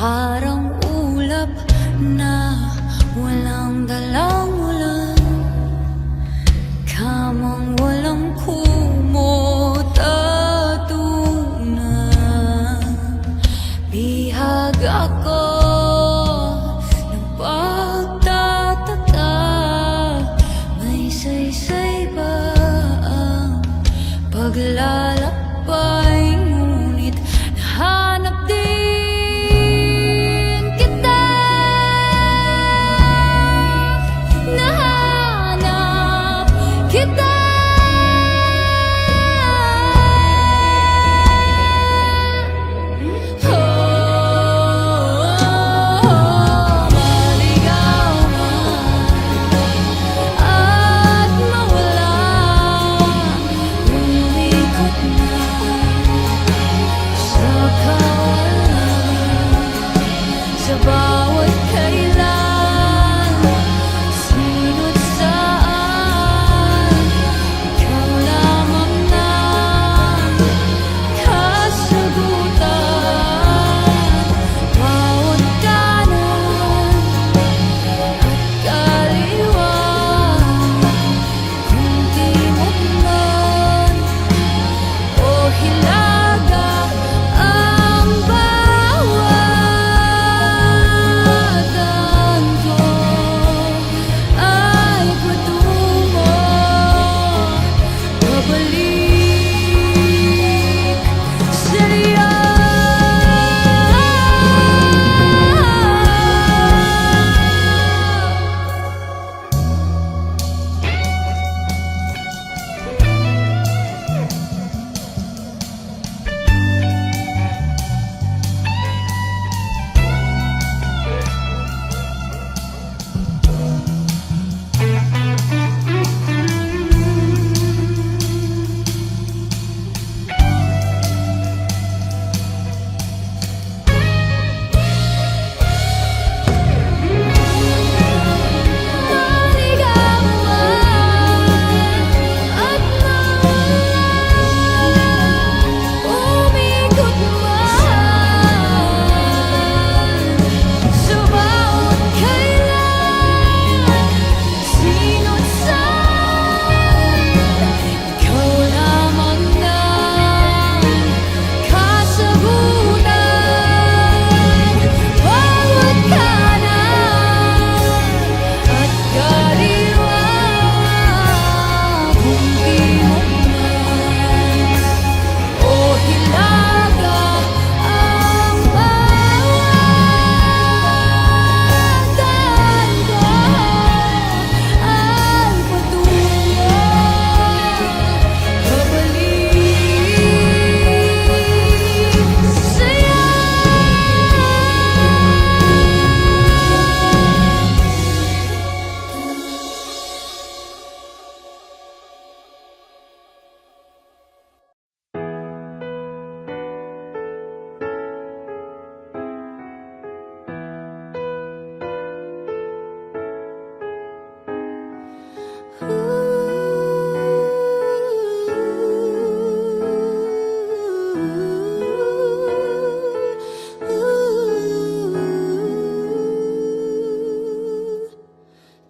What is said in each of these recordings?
Parang ulap na walang dalang ulan, kamang walang kumot at unan. Bihag ako ng pagtataka, may saysay ba ang paglalakbay, ngunit nahanap din kita.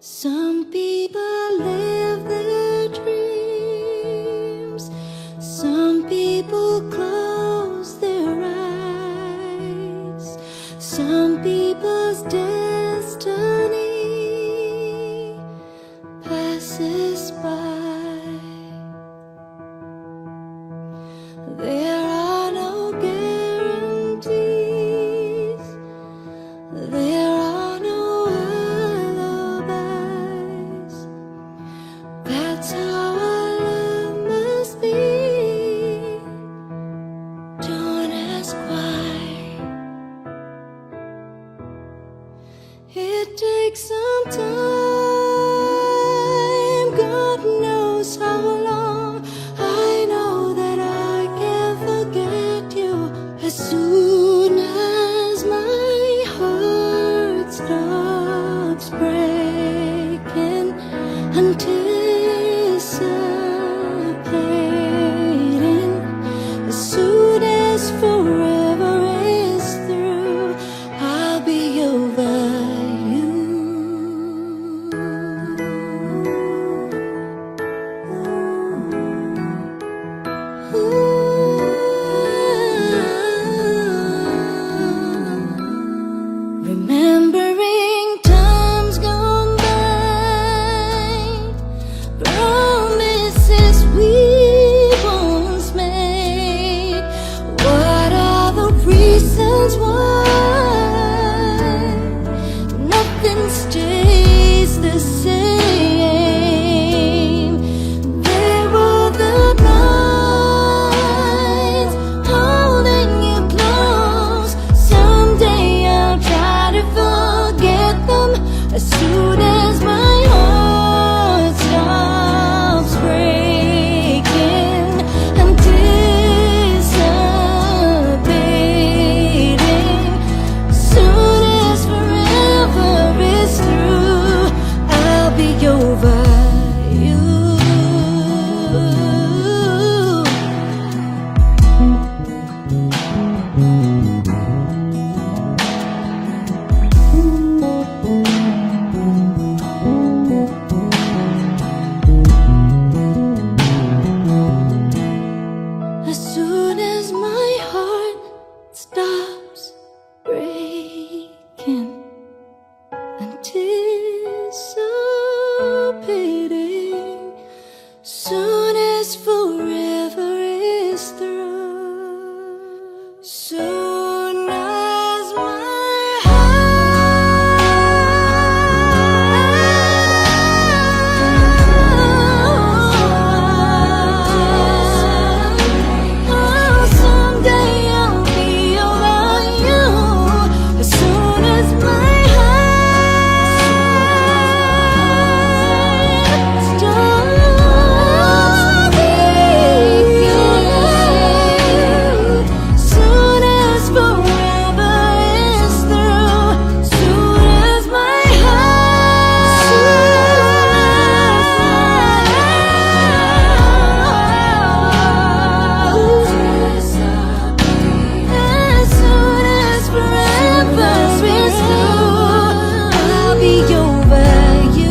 Some people live their dreams, some people close their eyes, some people's destiny passes by. There are no guarantees, there are no alibis. That's how our love must be. Don't ask why. It takes some time, God knows how long. I know that I can't forget you as soon as my heart stops breaking, anticipating. As soon as forever is through, I soon as my heart stops breaking, anticipating, soon as forever is through, I'll be over you. As soon as my heart stops breaking, anticipating, soon as forever is through, soon as my heart, someday I'll be over you. As soon as my heart stops beating, soon as forever is through, soon as my heart, as soon as forever is through, I'll be over you.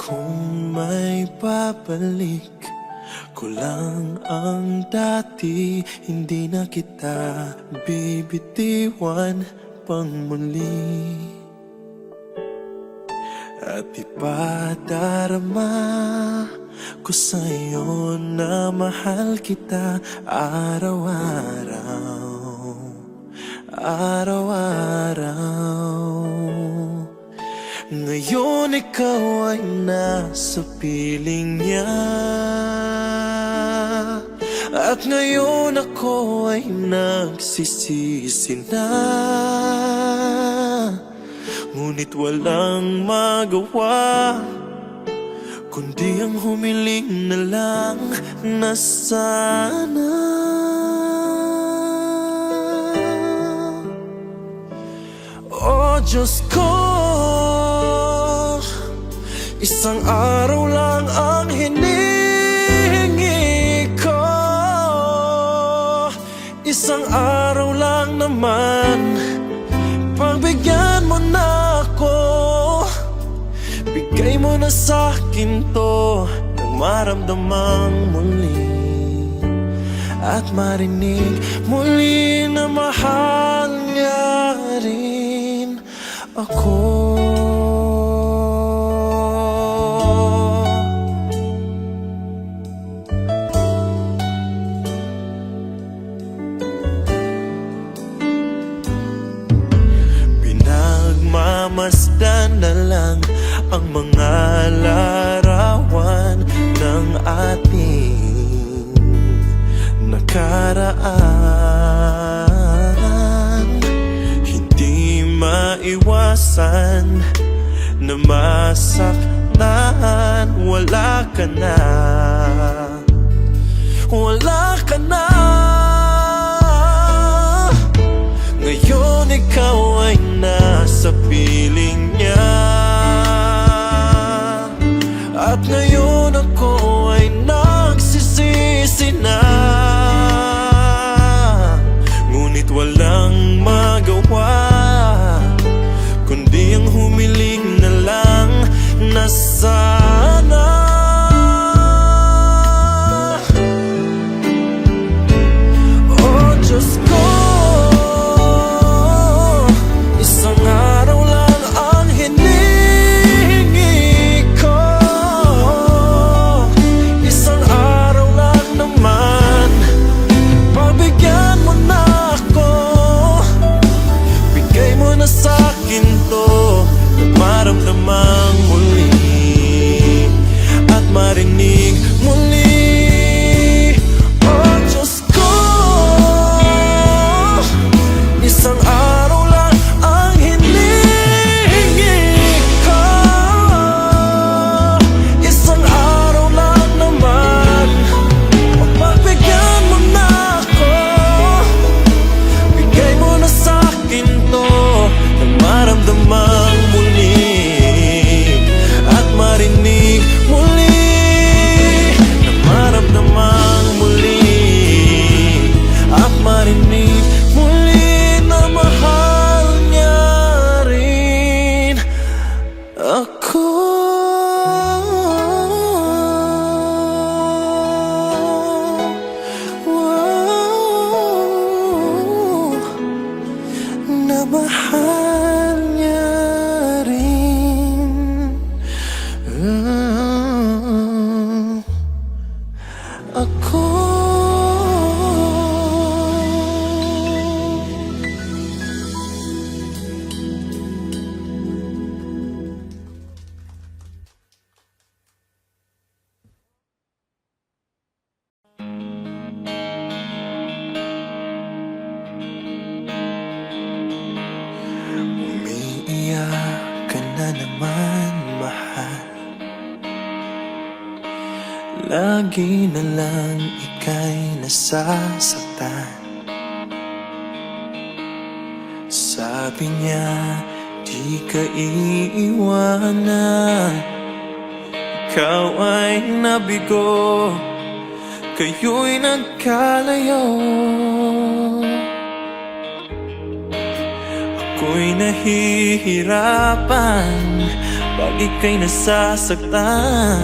Kung may babalik ko lang ang dati, hindi na kita bibitiwan pang muli. At ipadarama ko sa'yo na mahal kita araw-araw, araw-araw. Ngayon ikaw ay nasa piling niya, at ngayon ako ay nagsisisi na. Ngunit walang magawa kundi ang humiling na lang na sana oh Diyos ko, isang araw lang ang hinihingi ko, isang araw lang naman, pagbigyan mo na ako. Bigay mo na sa'kin to nang maramdamang muli, at marinig muli na mahal niya rin ako. Pinagmamasdan na lang ang mga larawan ng ating nakaraan. Hindi maiwasan na masaktan. Wala ka na, wala ka na. Ngayon ikaw ay nasa piling niya, at ngayon ako ay nagsisisi na. Ngunit walang magawa, kundi ang humiling na lang na sana oh Diyos ko, isang araw lang ang hinihingi ko. Isang araw lang naman, pagbigyan mo na ako. Bigay mo na sa'kin to, na maramdamang muli at marinig muli. Oh Diyos ko, isang araw lang ang hinihingi ko. Isang araw lang naman, pagbigyan mo na ako. Bigay mo na sa'kin to, na maramdamang muli at marinig muli. Na maramdamang muli at marinig muli, na mahal niya rin ako. Wow. Na mahal niya rin ako. Umiiyak ka na naman, mahal. Lagi na lang ika'y nasasaktan. Sabi niya, di ka iiwanan. Ikaw ay nabigo, kayo'y nagkalayo. Ako'y nahihirapan pag ika'y nasasaktan.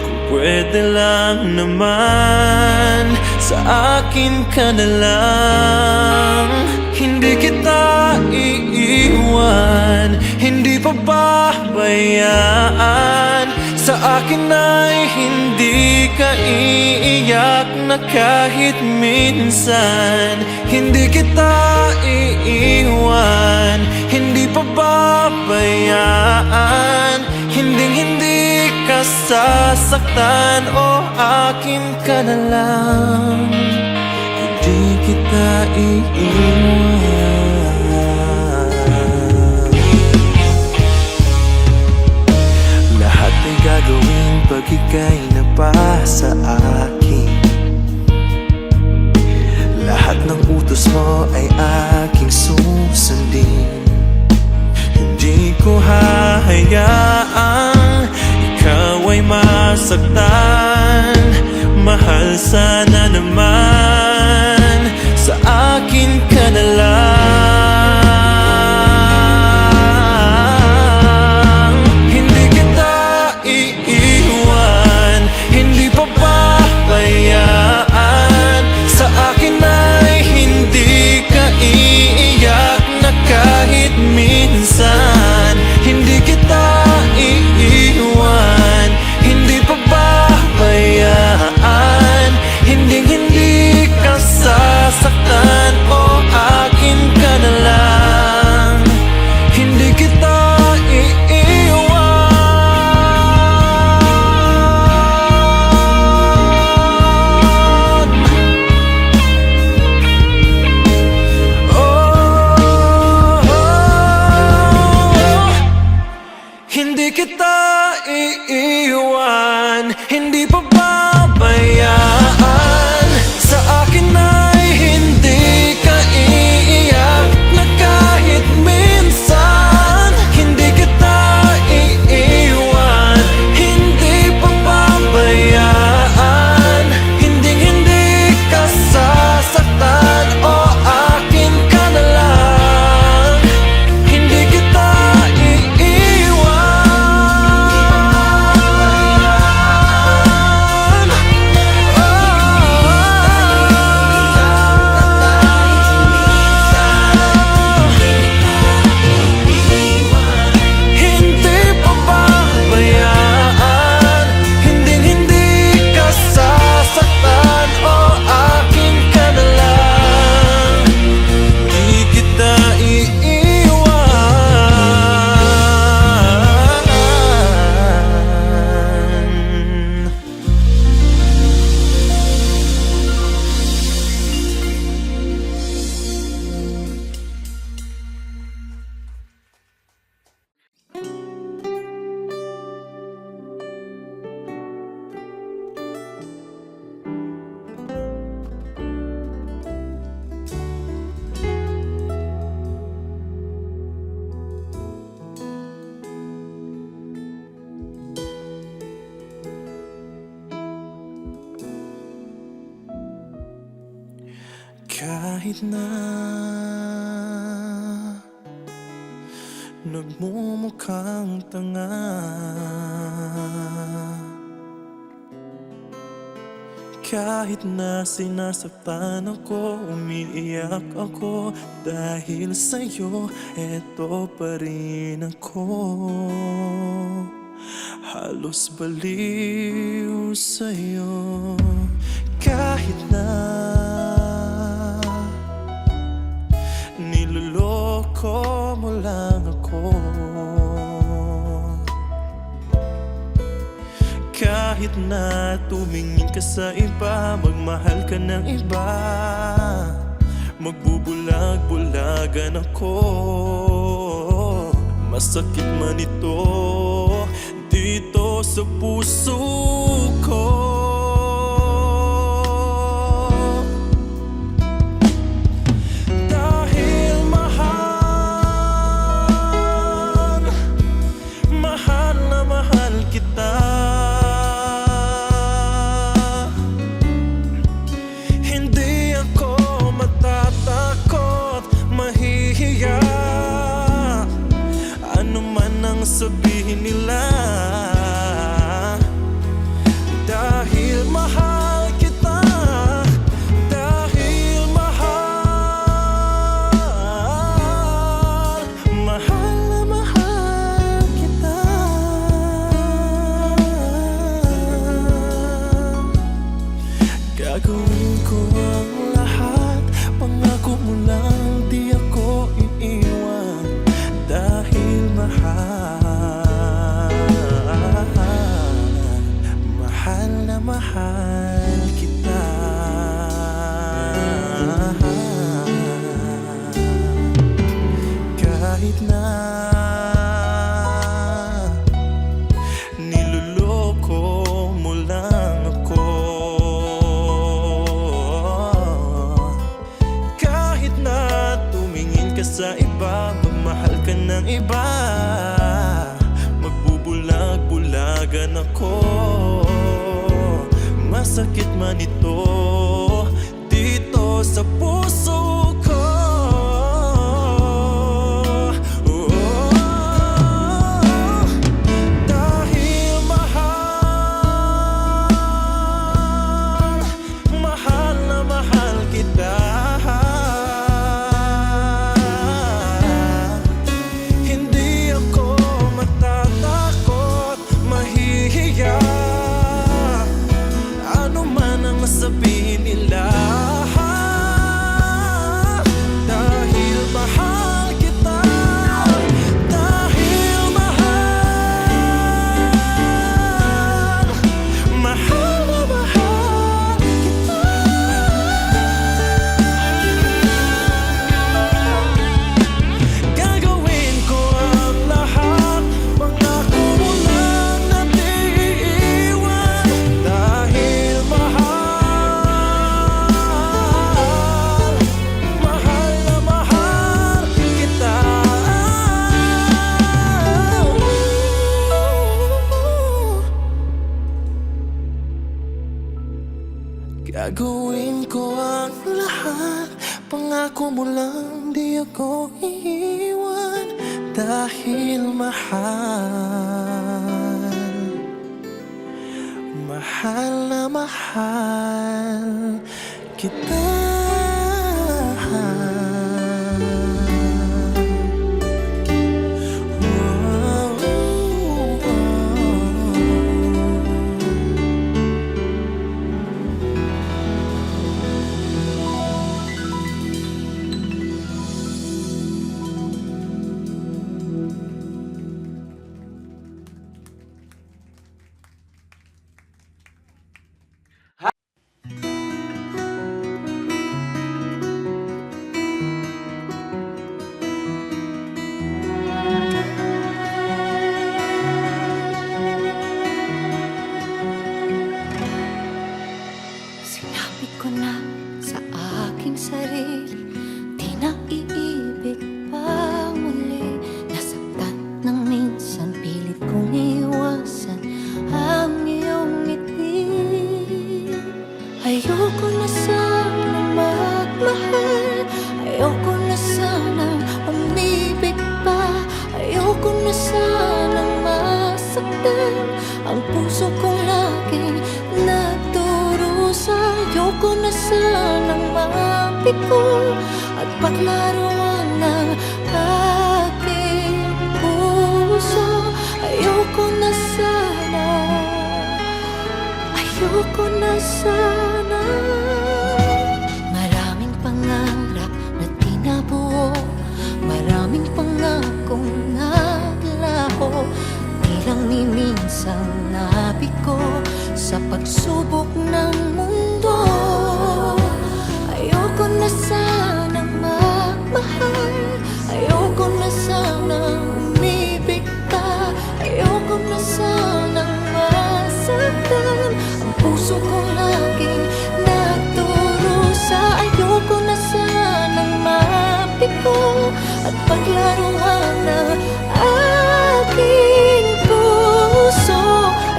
Kung pwede lang naman, sa akin ka na lang. Hindi kita iiwan, hindi pababayaan. Sa akin ay hindi ka iiyak na kahit minsan. Hindi kita iiwan, hindi pababayaan. Hindi ka sasaktan, o akin ka na lang. Hindi kita iiwan. Lahat ay gagawin pag ika'y napasa akin. Lahat ng utos mo ay aking susundin. Hindi ko hahayaang ikaw ay masaktan. Mahal, sana naman sa akin ka na lang. Hindi kita iiwan, hindi pababayaan. Sa akin ay hindi ka iiyak na kahit minsan. Hindi kita iiwan, hindi pababayaan. Hindi hindi pababayaan. Sa akin ay hindi ka iiyak, na kahit minsan hindi kita iiwan. Hindi pababayaan, hindi ka sasaktan, o akin ka na lang. Hindi kita kahit na nagmumukhang tanga, kahit na sinasaktan ako, umiiyak ako, dahil sa'yo eto pa rin ako. Halos baliw sa'yo. Kahit na niloloko mo lang ako, kahit na tumingin ka sa iba, magmahal ka ng iba, magbubulag-bulagan ako. Masakit man ito dito sa puso ko. Sabihin nila, dahil mahal kita, dahil mahal na mahal kita. Gagawin ko ang lahat, pangako mo lang di ako iiwan, dahil mahal na mahal kita. Kahit na niloloko mo lang ako, kahit na tumingin ka sa iba, magmahal ka ng iba, magbubulag-bulagan ako. Masakit man ito dito sa puso ko. Dahil mahal na mahal kita. Hindi ako matatakot, mahihiya, ano man ang sabihin nila. Gagawin ko ang lahat. Pangako mo lang di ako iiwan. Dahil mahal, mahal na mahal kita. Sinabi ko na sa aking sarili, di na iibig pa muli. Nasaktan ng minsan, pilit kong iwasan ang iyong ngiti. Ayoko na sanang magmahal, ayoko na sanang umibig pa, ayoko na sanang masaktan ang puso kong laging nagdurusa. Ayoko na sanang mapiko at paglaruan ng aking puso. Ayoko na sana, ayoko na sana. Maraming pangarap na tinabuo, maraming pangakong naglaho. Di lang ni minsan nabigo sa pagsubok ng mundo. Ayoko na sanang magmahal, ayoko na sanang umibig pa, ayoko na sanang masaktan ang puso ko laging nagdurusa. Ayoko na sanang mabigo at paglaruan ng aking puso.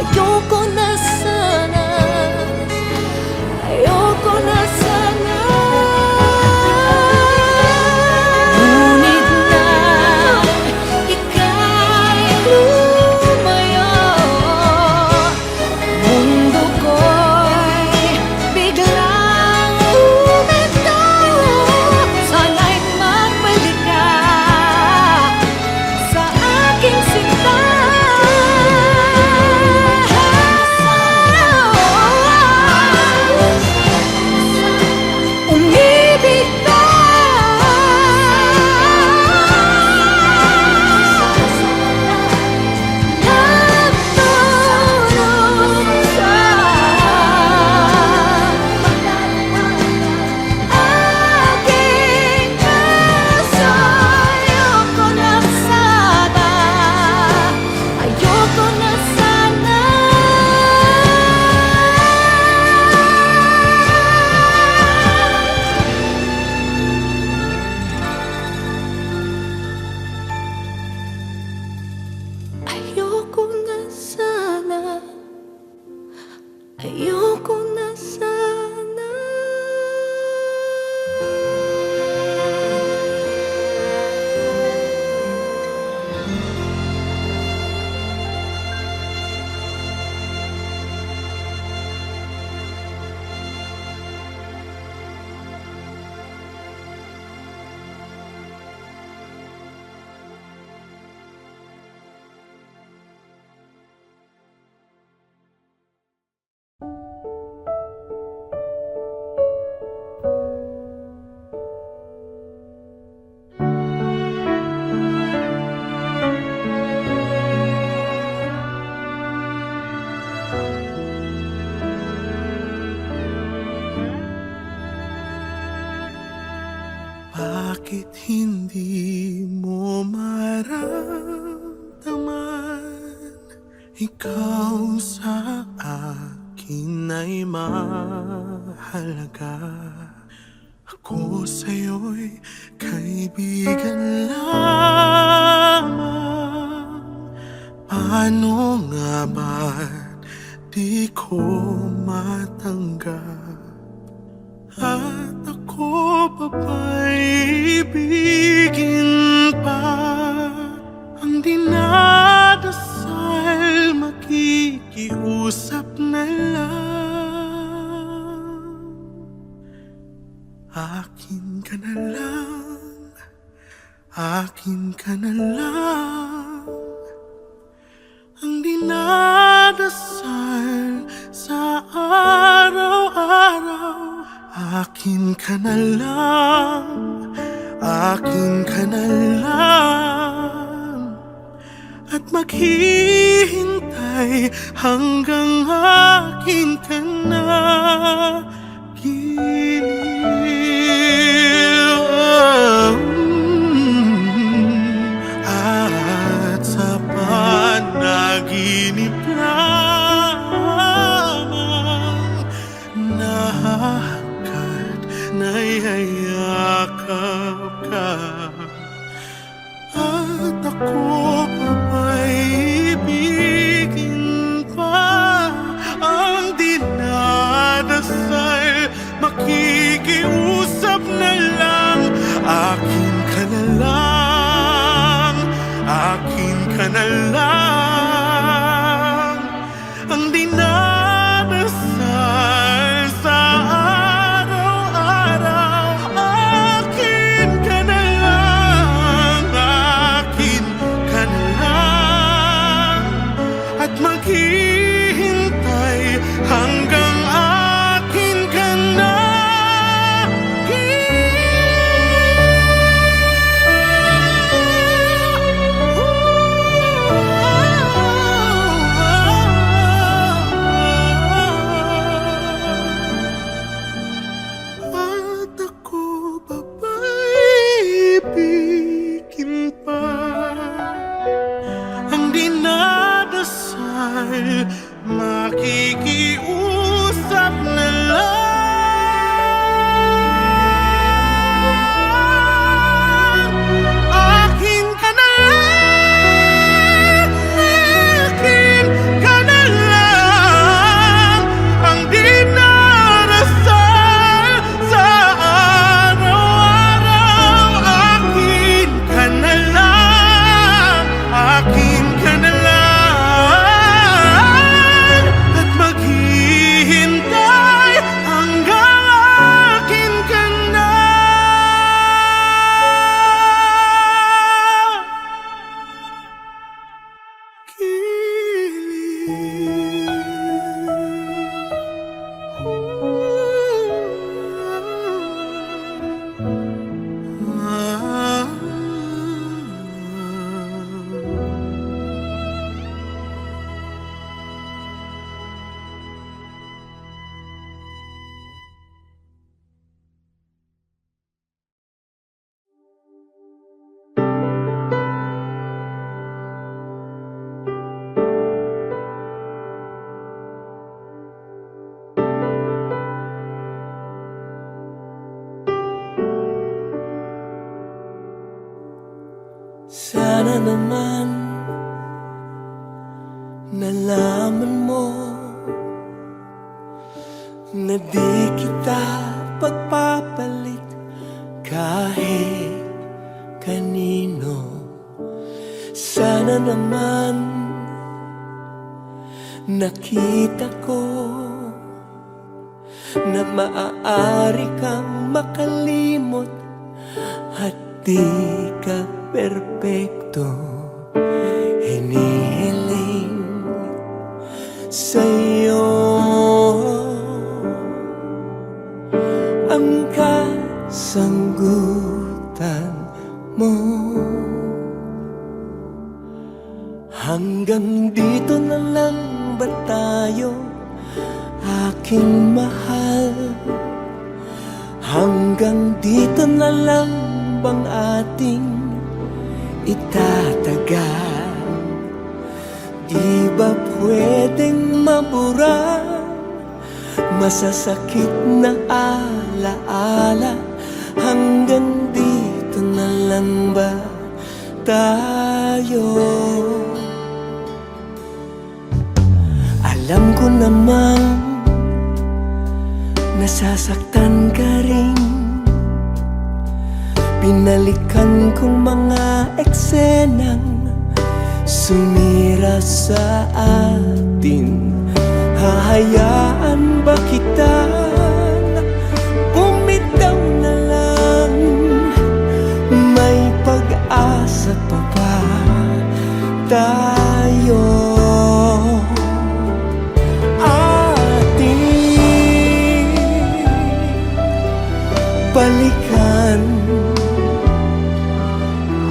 Ayoko na sana, ayoko na sana. Ngunit na ika'y lumayo, mundo ko'y biglang umento. Sana'y magbalik ka sa aking sinta. Umibig ka, nagdurusa aking puso. Ayoko na sana, ayoko na sana. Ayoko na sana, ayoko na sana. Bakit hindi mo maramdaman? Ikaw sa akin ay mahalaga. Ako sa'yo'y kaibigan lamang. Paano nga ba di ko matanggap At ako papaibigin pa. Ang dinadasal makikiusap na lang. Akin ka na lang, akin ka na lang. Ang dinadasal sa araw-araw. Akin ka na lang, akin ka na lang. At maghihintay hanggang akin ka na at sa panaginip lamang nahagkat nayayakap ka. At ako papaibigin pa. Ang dinadasal makikiusap na lang. Akin ka na lang, akin ka na lang. Ang dinadasal sa araw-araw. Akin ka na lang, akin ka na lang. At maghihintay hanggang akin ka na. At ako papaibigin pa. Ang dinadasal makikiusap na lang. Akin ka na lang, akin ka na lang. Ang dinarasal sa araw-araw. Akin ka na lang, akin ka na lang. At maghihintay hanggang akin ka na. Sana naman nalaman mo na di kita pagpapalit kahit kanino. Sana naman nakita ko na maaari kang makalimot at di ka perpekto. Hinihiling sa'yo ang kasagutan mo. Hanggang dito na lang ba tayo, aking mahal? Hanggang dito na lang bang ating itatagal? Di ba pwedeng mabura masasakit na alaala? Hanggang dito na lang ba tayo? Alam ko namang nasasaktan ka rin. Pinalikan kong mga eksenang sumira sa atin. Hahayaan ba kitang bumitaw na lang? May pag-asa pa ba tayo? Ating balikan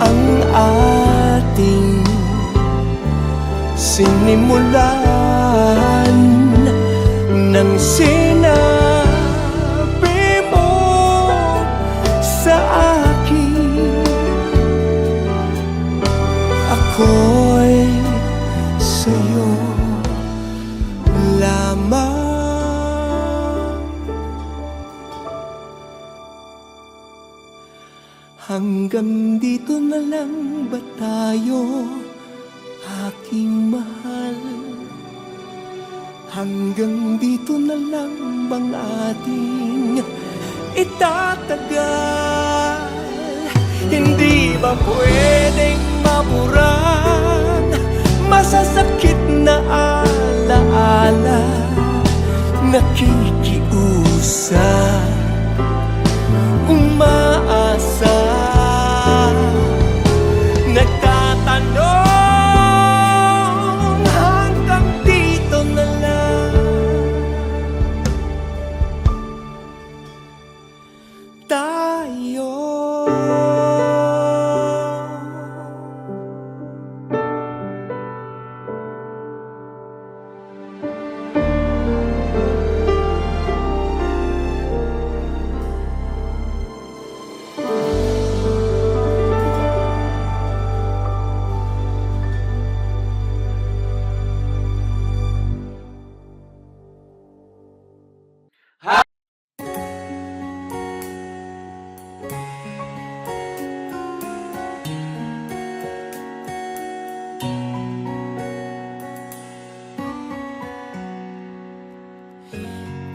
ang ating sinimulan nang sinabi mo sa akin, ako'y sa'yo lamang. Hanggang dito na lang ba tayo, aking mahal? Hanggang dito na lang bang ating itatagal? Hindi ba pwedeng mapurang masasakit na alaala? Nakikiusap, umaasa, nagtatanong, hanggang dito na lang tayo.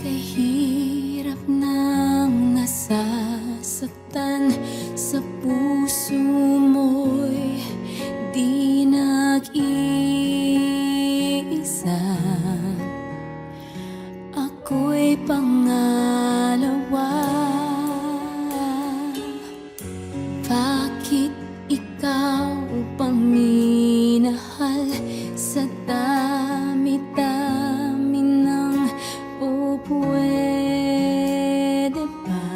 Kahirap nang nasasaktan sa puso mo'y di nag-iisa. Ako'y pangalawa. Bakit ikaw pang minahal sa dami-dami ng o pwede ba?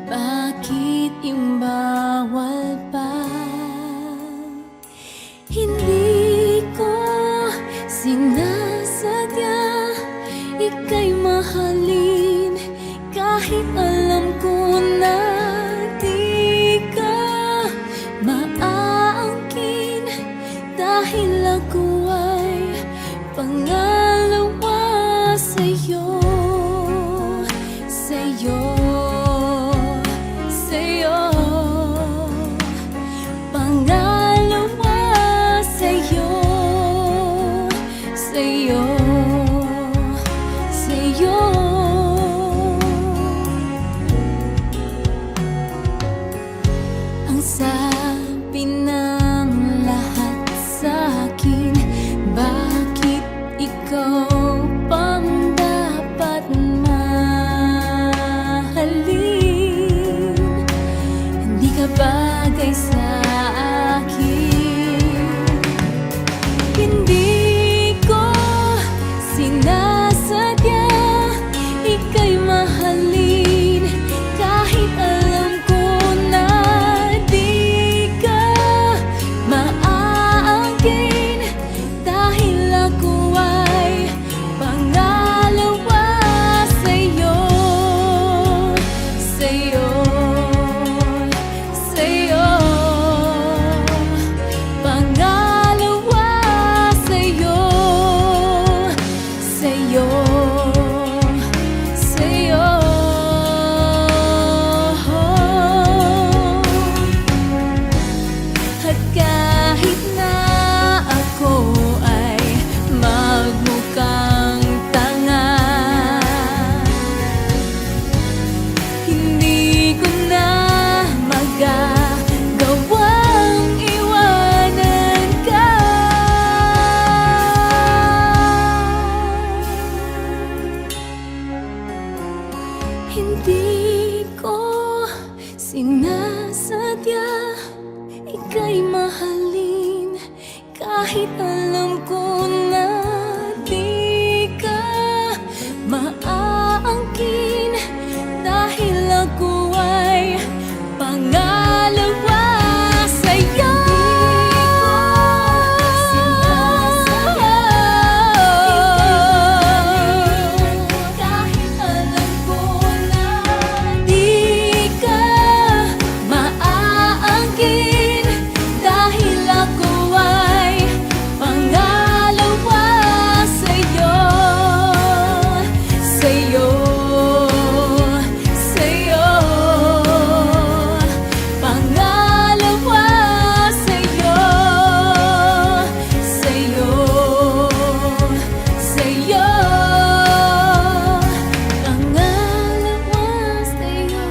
Bakit yung bawal pa? Hindi ko sinasadya ika'y mahalin, kahit alam ko na di ka maaangkin, dahil ako ay pangalawa sa'yo, sa'yo, sa'yo, pangalawa sa'yo, sa'yo, sa'yo. Ang sabi ng lahat sa'kin, bakit ikaw pang dapat mahalin? Hindi ka bagay sa akin. Hindi ko sinasadya ika'y mahalin, kahit alam ko na di ka maaangkin, dahil ako ay pangalawa sa'yo, sa'yo, sa'yo, pangalawa sa'yo, sa'yo, sa'yo. At kahit na ako ay magmukhang tanga, Hindi ko sinasadya ika'y mahalin, kahit alam ko na di ka maaangkin, dahil ako ay pangalawa sa'yo. Kahit alam ko na di ka maaangkin, dahil ako ay pangalawa sa'yo. Sa'yo, sa'yo, pangalawa sa'yo. Sa'yo, sa'yo, pangalawa sa'yo.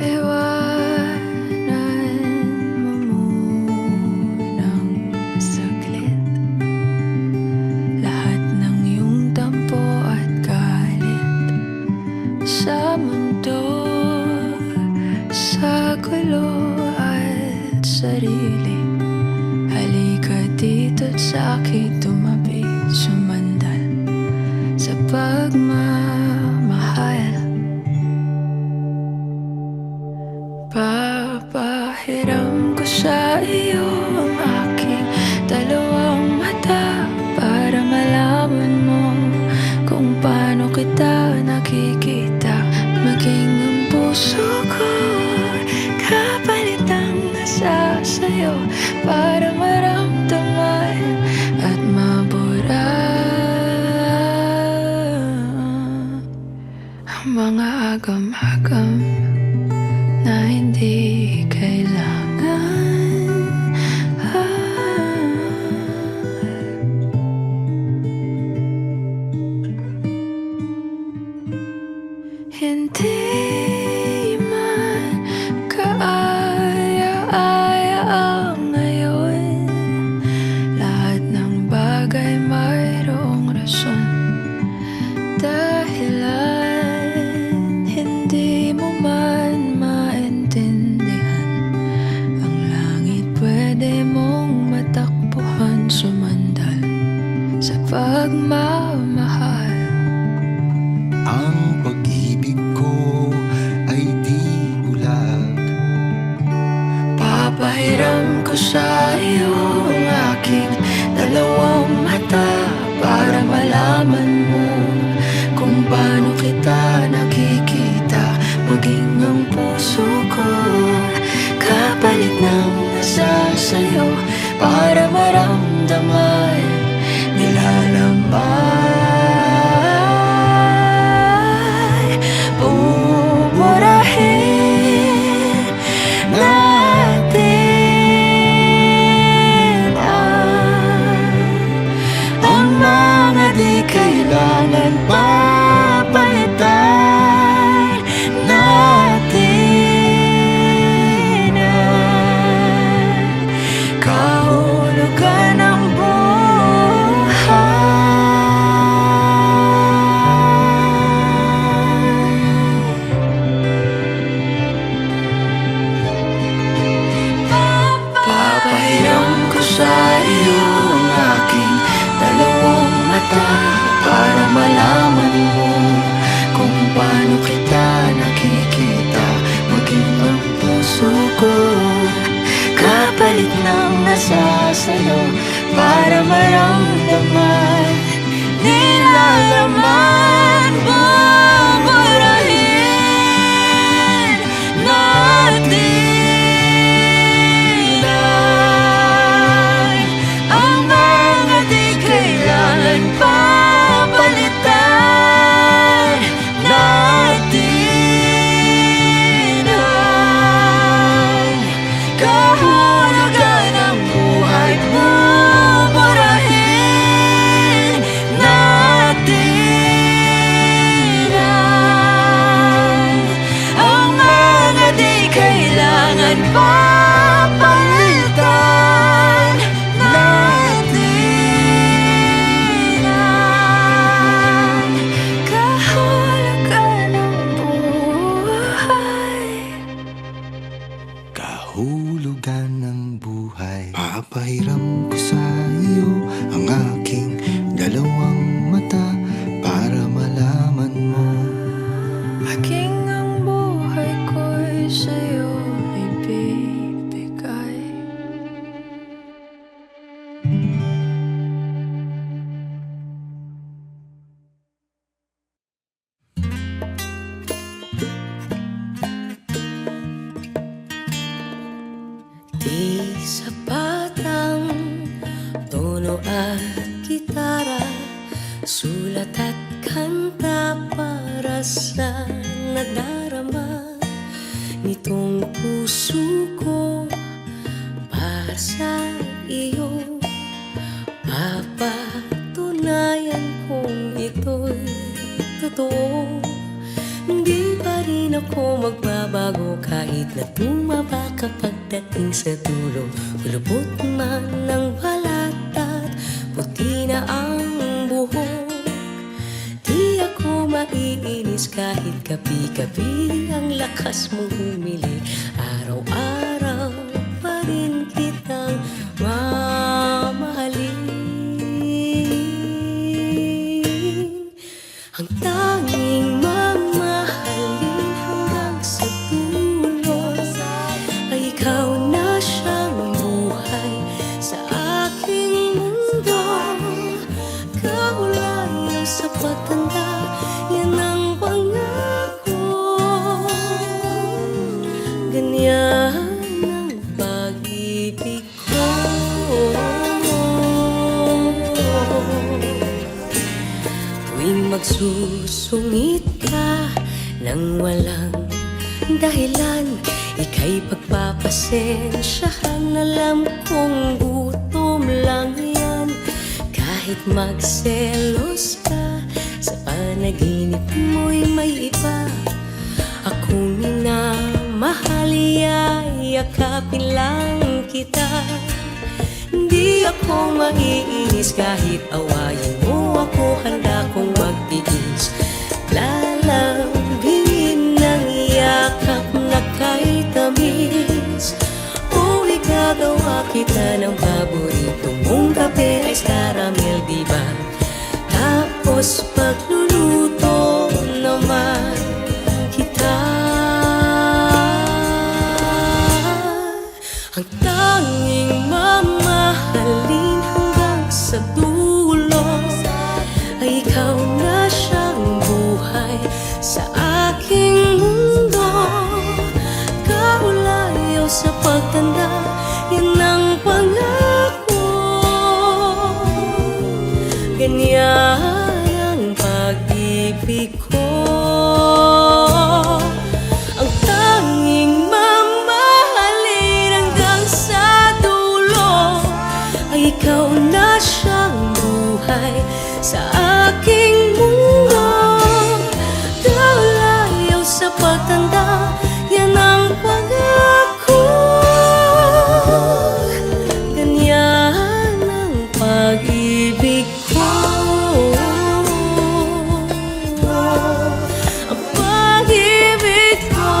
Iwanan mo munang saglit lahat ng iyong tampo at galit sa mundo, sa gulo at sarili. Halika dito't sa akin tumabi, sumandal sa pagmamahal. Papahiram ko sa iyo ang aking dalawang mata para malaman mo kung paano kita nakikita. Maging ang puso ko kapalit ang nasa sa'yo, para maramdaman at mabura ang mga agam-agam na hindi kailangan. Hindi man kaaya-aya ang ngayon, lahat ng bagay mayroong rason, dahilan hindi mo man maintindihan. Ang langit pwede mong matakbuhan, sumandal sa pagmamahal. Ang pag-ibig ko ay di bulag. Papahiram ko sa iyo ang aking dalawang mata para malaman mo kung paano kita nakikita. Maging ang puso ko kapalit ng nasa sa'yo, para maramdaman nilalambay. Pupurahin natin ang mga di kailangan papalitan natin ang kahulugan ng buhay. Papahiram ko sa iyo ang aking dalawang mata para malaman Sulat at kanta para sa nadarama nitong puso ko para sa iyo. Papatunayan kong ito'y totoo. Hindi pa rin ako magbabago kahit na tumaba ka pagdating sa dulo. Kulubot man ng balat at puti na ang buhok. Di ako maiinis kahit gabi-gabi ang lakas mong humili. Araw-araw pa rin kitang mamahalin. Ang tanging mamahalin hanggang sa dulo ay ikaw na siyang buhay sa aking mundo. Kaulayo sa pagtanda, yan ang pangako. Ganyan ang pag-ibig ko. Tuwing magsusungit ka nang walang dahilan, ika'y pagpapasensyahan. Alam kong gutom lang yan. Kahit magselos ka, sa panaginip mo'y may iba. Akong minamahal, yakapin lang kita. Hindi ako maiinis kahit awayin mo ako. Handa kong magtiis, lalambingin ng yakap na kay tamis. O igagawa kita ng paborito mong kape, ice caramel, diba? Tapos pagluluto naman kita. Ang tanging mamahalin hanggang sa dulo ay ikaw na siyang buhay sa aking mundo. Kaulayo sa pagtanda, yan ang pangako. Ganyan ang pag-ibig ko. Ang tanging mamahalin hanggang sa dulo ay ikaw na siyang buhay sa aking mundo. Kaulayo sa pagtanda, yan ang pangako. Ganyan ang pag-ibig ko. Ang pag-ibig ko.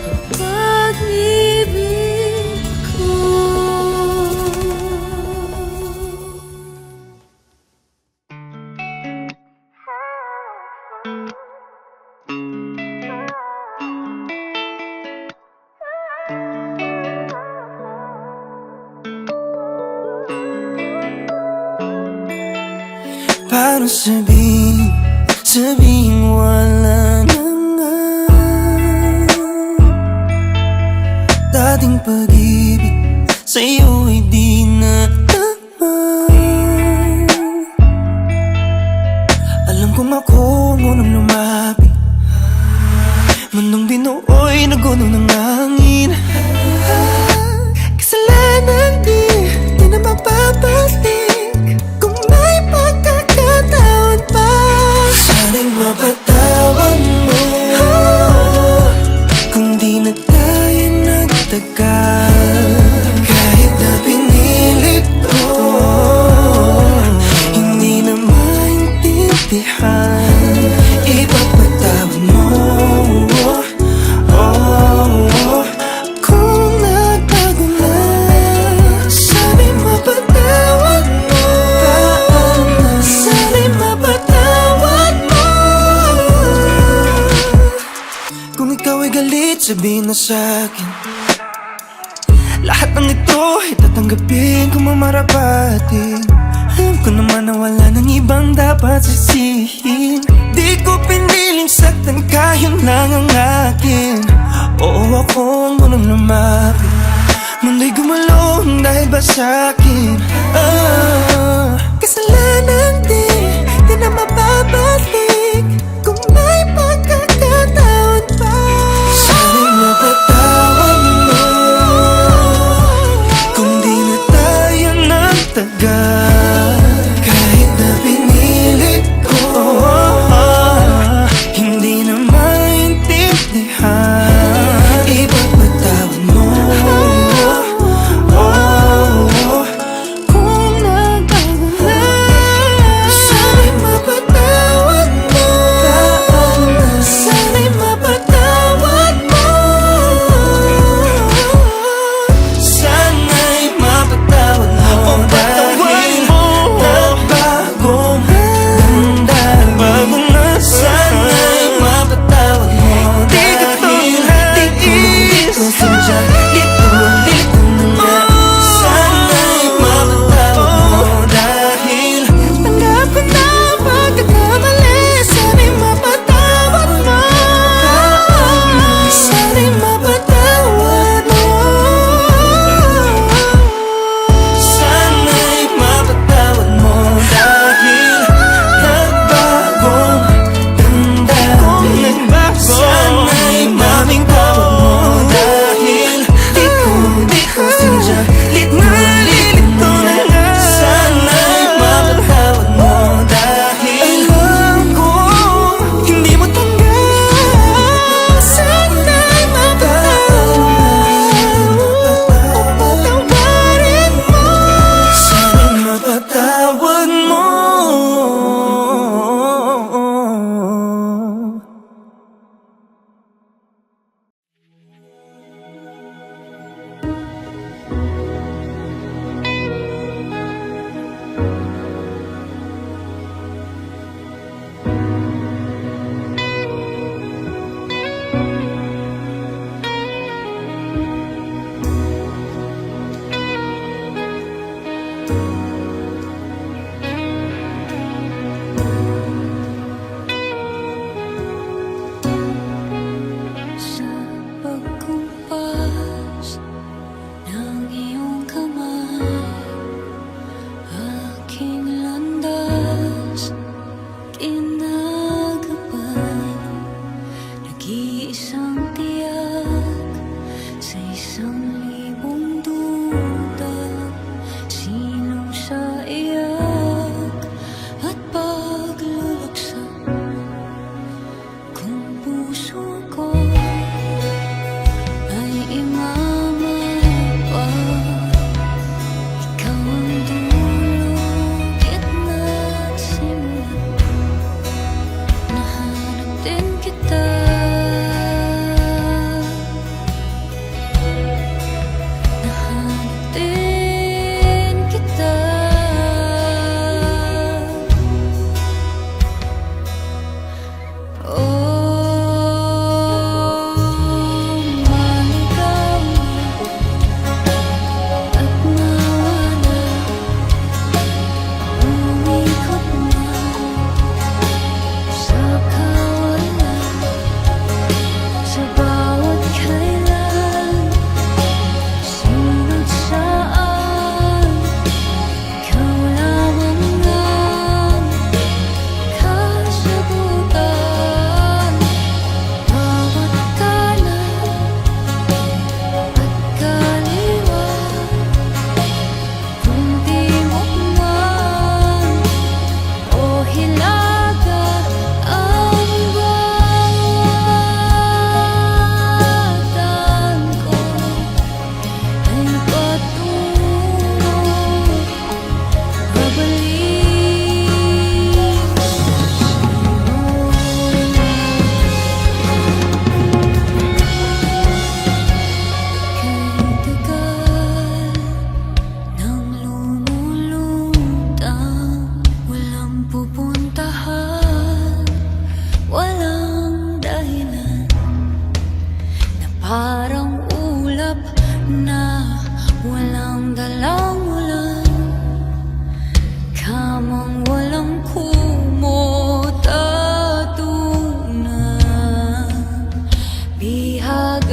Ang pag-ibig ko. Paano sabihin wala na nga. Dating pag-ibig sa'yo'y di na tama. Alam kong ako ang unang lumapit, mundong binuoy na gulong ng hangin. Kasalanan di na mapapalik kung may pagkakataon pa. Sana'y mapatawad mo kung di na tayo nagtagal. Kahit na pinilit ko, hindi na maintindihan. Ipapatawad mo, kung nagbago na. Sana'y mapatawad mo, sana'y mapatawad mo. Kung ikaw ay galit, sabihin mo sa'kin. Lahat ng ito ay tatanggapin kung mamarapatin. Alam ko naman na wala nang ibang dapat sisihin. Di ko piniling saktan ka, yun lang ang akin. Oo, ako ang unang lumapit. Mundo'y gumulong dahil ba sa'kin? Kasalanan di na mababalik. Kung may pagkakataon pa, sana'y mapatawad mo. Kung di na tayo nagtagal, kahit na pinilit ko, hindi na maintindihan. Ipagpatawad mo. Kung nagbago na, sana'y mapatawad mo. Sana'y mapatawad mo. Sana'y mapatawad mo. Dahil nagbagong damdamin. Sana'y mapatawad mo. Dahil di ko sadya, lito na nga. Sana'y mapatawad mo. Dahil tanggap ko na pagkakamali. Sana'y mapatawad mo. Sana'y mapatawad mo. Sana'y mapatawad mo. Dahil nagbagong damdamin. Sana'y mapatawad mo. Dahil di ko sadya, lito na nga. Sana'y mapatawad mo. Dahil alam ko hindi mo tanggap. Sana'y mapatawad mo. Patawarin mo. Sana'y mapatawad mo. Sa pagkumpas ng iyong kamay, aking landas kinagabay. Nag-iisang tiyak sa 1,000 duda. Silong sa iyak at pagluluksa. Kung puso ko ay imamapa, ikaw ang dulo, gitna at simula. Nahanap din kita. Nahanap din kita. Maligaw at nawala, umikot na sa kawalan. Sa bawat kailan, sunod saan, ikaw lamang ang kasagutan. Bawat kanan at kaliwa, kung di mo man o hilaga ang bawatan ko, ay patungo pabalik kay tagal nang lumulutang, walang pupuntahan, walang dahilan, na parang ulap na walang dalang ulan. Kamang walang kumot at unan, bihag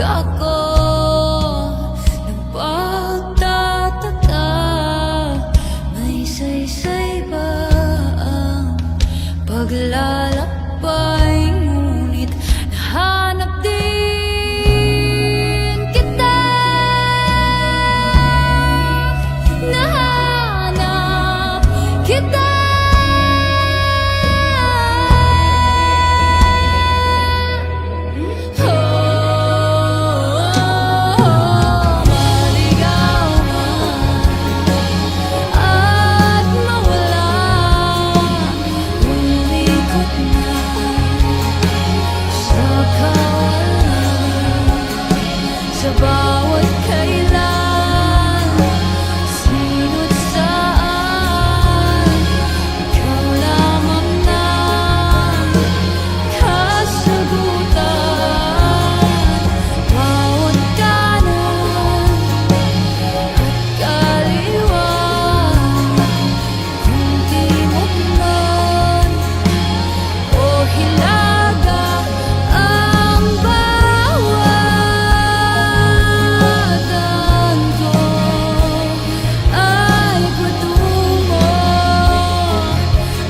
sa bawat kailan, sino't saan, ikaw lamang na kasagutan. Bawat kanan at kaliwa, kung timog man o hilaga, ang bawat daan ko ay patungo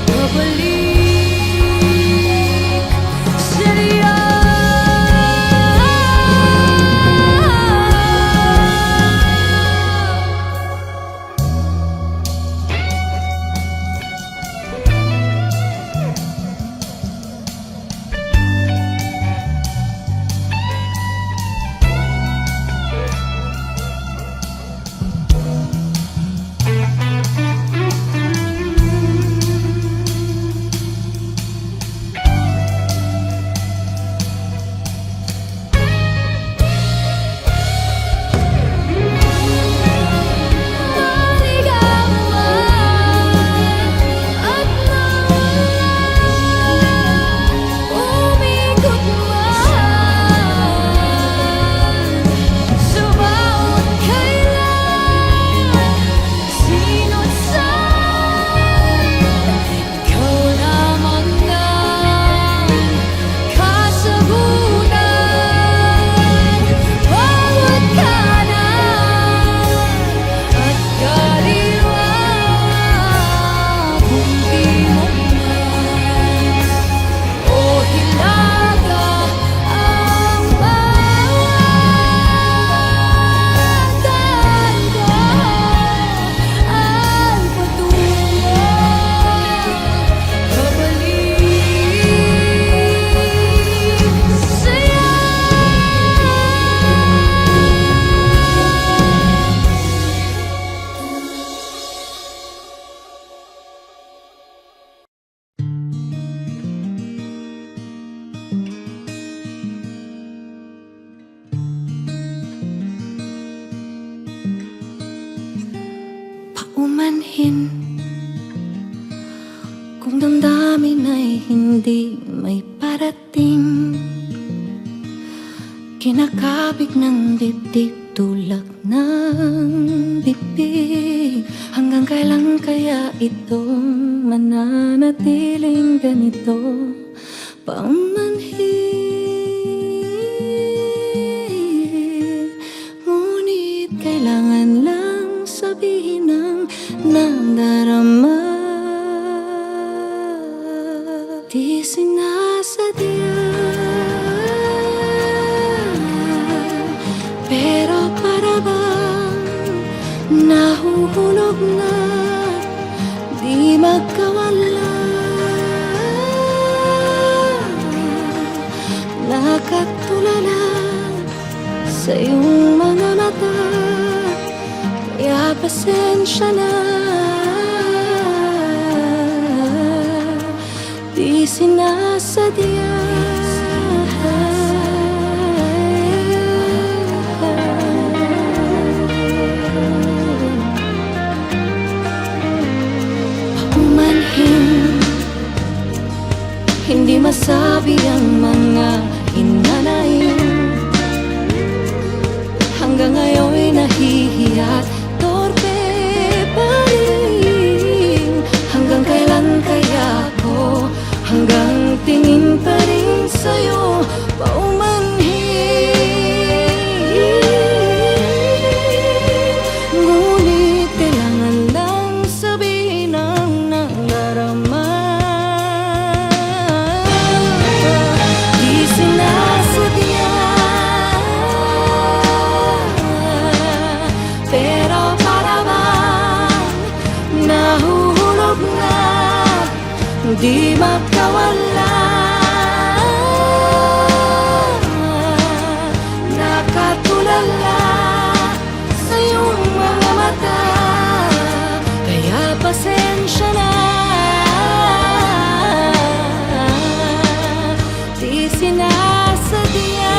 pabalik sa iyo. Maligaw man at nawala, umikot man sa bawat kailan, sino't saan, ikaw lamang ang kasagutan. Bawat kanan at kaliwa, kung timog man o hilaga, ang bawat daan ko ay patungo pabalik sa'yo. Paumanhin kung damdamin ay hindi may parating, kinakabig ng dibdib tulak ng bibig. Hanggang kailan kaya ito mananatiling ganito? Paumanhin, ngunit kailangan lang sabihin ang nadarama. Di sinasadya, pero para bang nahuhulog na, di magkawala. Nakatulala sa iyong mga mata, kaya pasensya na. Di sinasadya, paumanhin, hindi masabi ang mga hinanaing. Hanggang ngayon'y nahihiya't torpe pa rin. Hanggang kailan kaya ako, hanggang tingin pa rin sa'yo, paumanhin. Ngunit kailangan lang sabihin ang nadarama. Di sinasadya, pero para bang nahuhulog na, di magkawala. Nakatulala sa iyong mga mata, kaya pasensya na. Di sinasadya,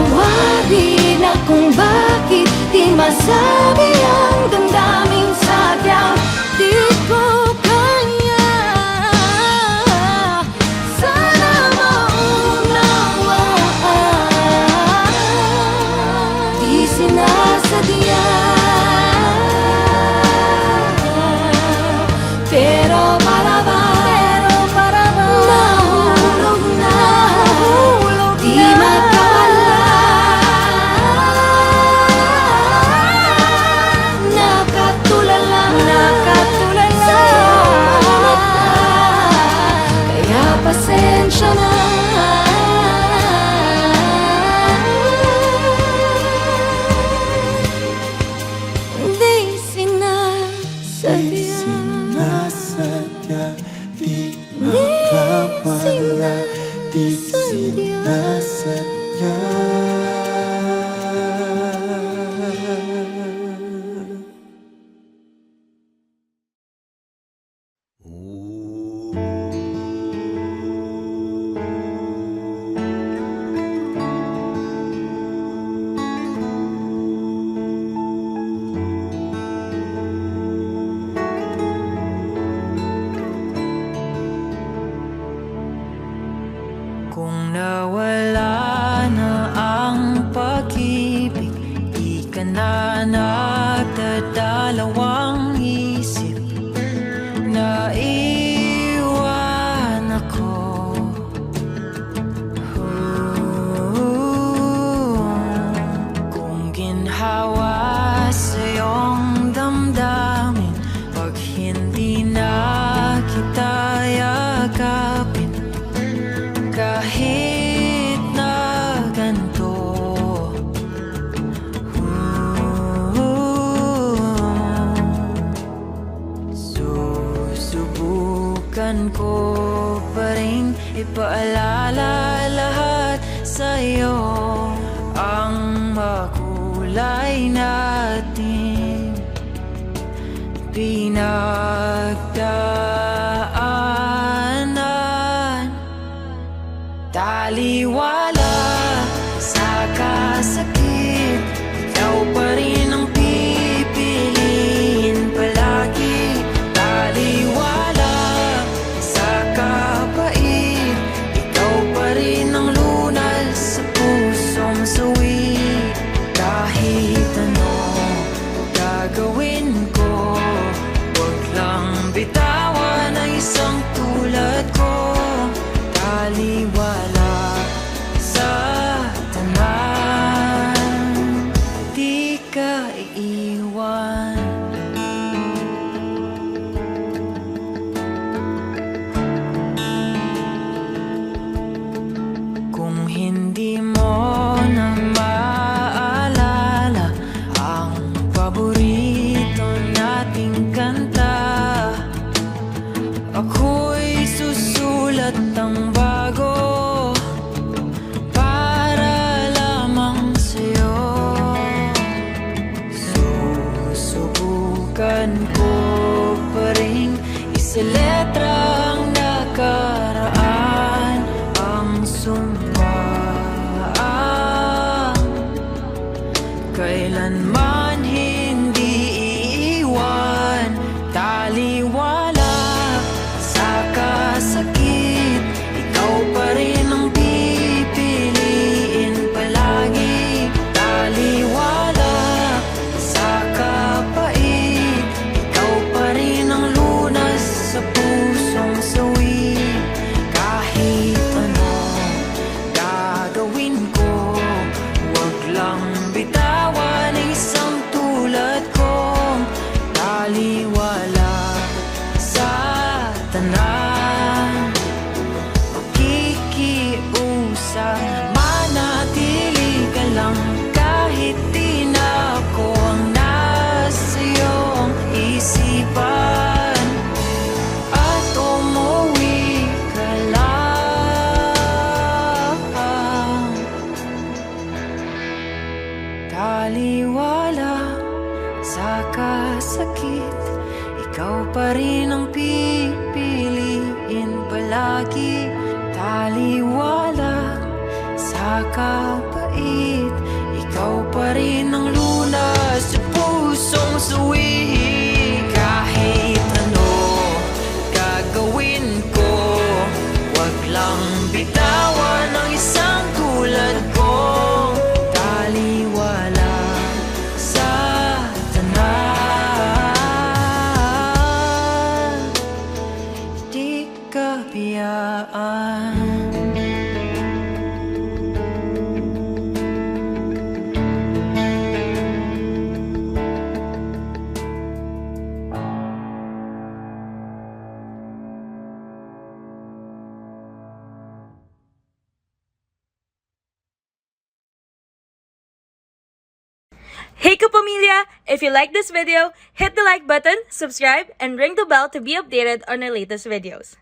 Patawarin akong bakit di masabi ang damdaming sadyang di ko kaya. Sana maunawaan, di sinasadya, pero para bang nahulog na, di makawala. Nakatulala sa'yo, kaya pasensya na. Di sinasadya, Nasadya, di makawala, di sinasadya. Kung nawala na ang pag-ibig, di ka na nagdadalawang isip. Naiwan ako. Kung ginhawa sa iyong damdamin, pag hindi na kita yakapin, kahit na ganito, susubukan ko pa rin ipaalala lahat sa'yo ang makulay natin pinagdaanan. Taliwala sa kasakit, ikaw pa rin ang pipiliin palagi. Taliwala sa kapait, ikaw pa rin ang lunas sa pusong sawi. Kahit ano gagawin ko, huwag lang bitawan ang isang tulad ko. Taliwala sa tanan, di ka iiwan. Kung hindi mo na maalala ang paborito nating kanta, ako'y susulat ng bago para lamang sa'yo. Susubukan ko pa rin isa letra ang nakaraan, ang sumpaan kailanman hindi iiwan. Taliwala sa kasakit, ikaw pa rin ang pipiliin palagi. Taliwala sa kapait, ikaw pa rin ang lunas sa pusong sawi. Kahit ano gagawin ko, huwag lang bitawan ang isang tulad kong taliwala sa tanan. Makikiusap, manatili ka lang kahit di na ako ang nasa iyong isipan, at umuwi ka lang. Taliwala sa kasakit, ikaw pa rin ang pipiliin palagi. Taliwala sa kapait, pa rin ang lunas sa pusong suwi. Kahit ano gagawin ko, wag lang bitawan ang isang tulad kong taliwala sa tanan. Di ka biyaan. Hey kapamilya! If you like this video, hit the like button, subscribe, and ring the bell to be updated on our latest videos.